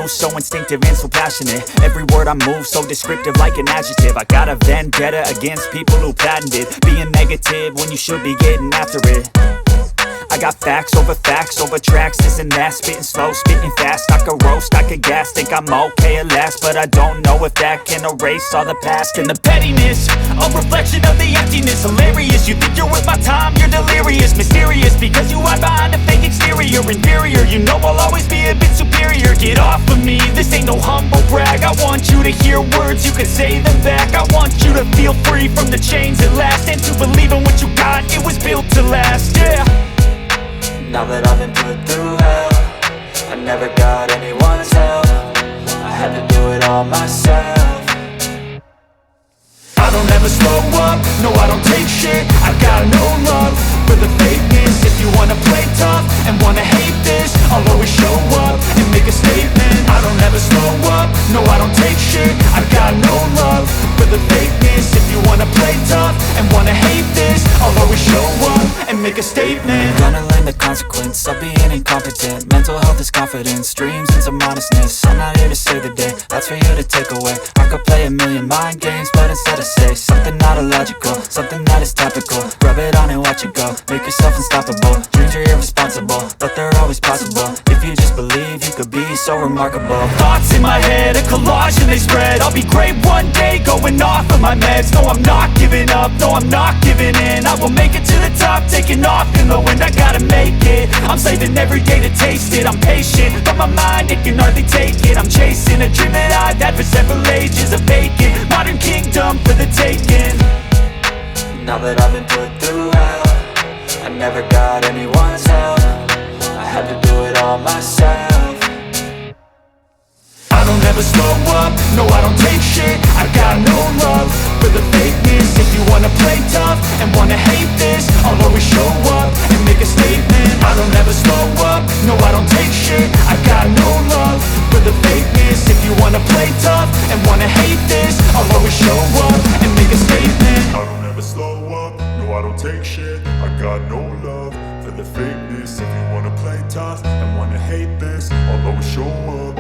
So instinctive and so passionate. Every word I move so descriptive like an adjective. I got a vendetta against people who patented being negative when you should be getting after it. I got facts over tracks, this and that. Spitting slow, spitting fast. I could roast, I could gas. Think I'm okay at last, but I don't know if that can erase all the past. And the pettiness, a reflection of the emptiness. Hilarious, you think you're worth my time, you're delirious. Mysterious, because you hide behind a fake exterior. Inferior, you know I'll always be a bit superior. Get off of me, this ain't no humble brag. I want you to hear words, you can say them back. I want you to feel free from the chains at last, and to believe in what you got, it was built to last, yeah. Now that I've been put through hell, I never got anyone's help. I had to do it all myself. I don't ever slow up, no I don't take shit. I got no love for the fakeness. If you wanna play tough and wanna hate this, I'll always show up and make a statement. I don't ever slow up, no I don't take shit. I got no love for the fakeness. If you wanna play tough and wanna hate this, I'll always show up and make a statement. Gonna learn the consequence of being incompetent. Mental health is confidence, dreams and some modestness. I'm not here to save the day, that's for you to take away. I could play a million mind games, but instead I say something not illogical, something that is topical. Rub it on and watch it go, make yourself unstoppable. Dreams are irresponsible, but they're always possible. If you just believe, you could be so remarkable. Thoughts in my head, a collage and they spread. I'll be great one day, going off of my meds. No, I'm not giving up, no, I'm not giving in. I will make it to the top, taking off in the wind. I gotta make it, I'm saving every day to taste it. I'm patient, but my mind, it can hardly take it. I'm chasing a dream that I've had for several ages. A vacant, modern kingdom for the taking. Now that I've been put through hell, I never got anyone's help. I had to do it all myself. I don't ever slow up, no I don't take shit. I got no love for the fakeness. If you wanna play tough and wanna hate this, I'll always show up and make a statement. I don't ever slow up, no I don't take shit. I got no love for the fakeness. If you wanna play tough and wanna hate this, I'll always show up and make a statement. I don't ever slow up, no I don't take shit. I got no love for the fakeness. If you wanna play tough and wanna hate this, I'll always show up.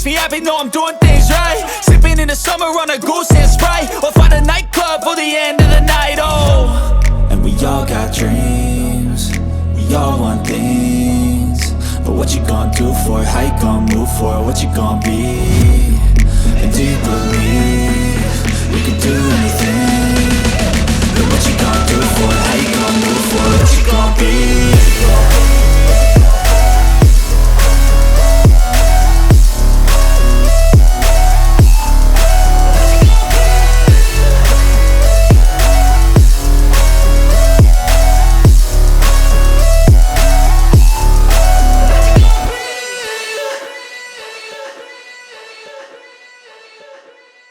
makes me happy, know I'm doing things right. Sipping in the summer on a goose and Sprite, or find a nightclub for the end of the night, oh. And we all got dreams, we all want things, but what you gonna do for it? How you gonna move for it? What you gonna be? And do you believe you can do anything? But what you gonna do for it? How you gonna move for it? What you gonna be?